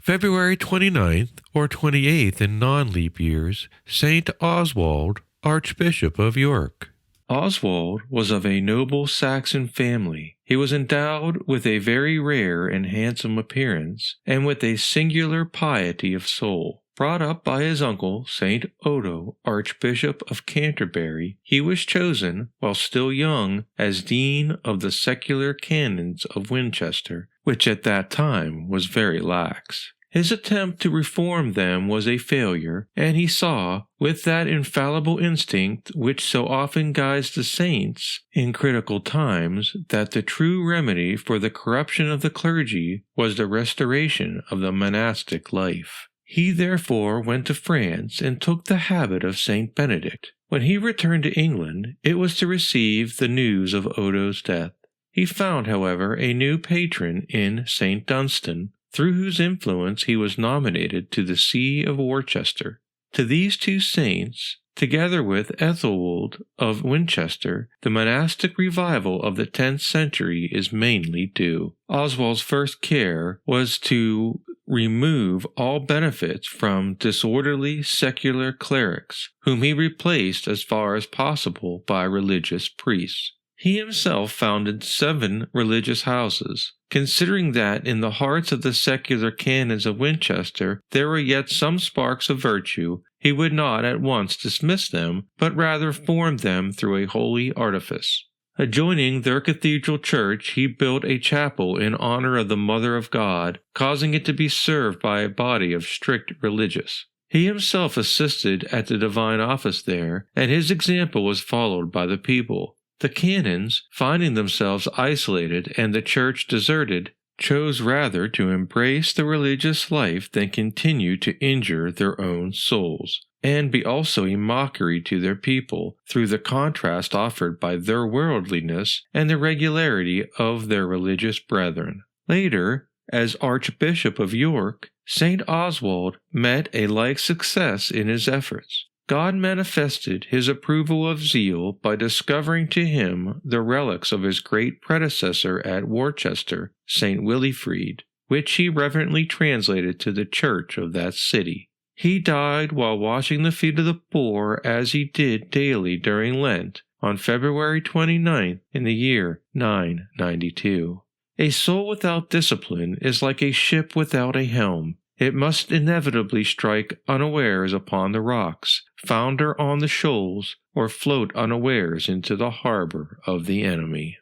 February 29th or 28th in non-leap years, Saint Oswald, Archbishop of York. Oswald was of a noble Saxon family. He was endowed with a very rare and handsome appearance, and with a singular piety of soul. Brought up by his uncle, St. Odo, Archbishop of Canterbury, he was chosen, while still young, as Dean of the secular canons of Winchester, which at that time was very lax. His attempt to reform them was a failure, and he saw, with that infallible instinct which so often guides the saints in critical times, that the true remedy for the corruption of the clergy was the restoration of the monastic life. He therefore went to France and took the habit of Saint Benedict. When he returned to England, it was to receive the news of Odo's death. He found, however, a new patron in St. Dunstan, through whose influence he was nominated to the See of Worcester. To these two saints, together with Ethelwold of Winchester, the monastic revival of the 10th century is mainly due. Oswald's first care was to remove all benefits from disorderly secular clerics, whom he replaced as far as possible by religious priests. He himself founded 7 religious houses. Considering that in the hearts of the secular canons of Winchester there were yet some sparks of virtue, he would not at once dismiss them, but rather formed them through a holy artifice. Adjoining their cathedral church, he built a chapel in honor of the Mother of God, causing it to be served by a body of strict religious. He himself assisted at the divine office there, and his example was followed by the people. The canons, finding themselves isolated and the church deserted, chose rather to embrace the religious life than continue to injure their own souls, and be also a mockery to their people through the contrast offered by their worldliness and the regularity of their religious brethren. Later, as Archbishop of York, St. Oswald met a like success in his efforts. God manifested his approval of zeal by discovering to him the relics of his great predecessor at Worcester, St. Wilfrid, which he reverently translated to the church of that city. He died while washing the feet of the poor as he did daily during Lent, on February 29th in the year 992. A soul without discipline is like a ship without a helm. It must inevitably strike unawares upon the rocks, founder on the shoals, or float unawares into the harbor of the enemy.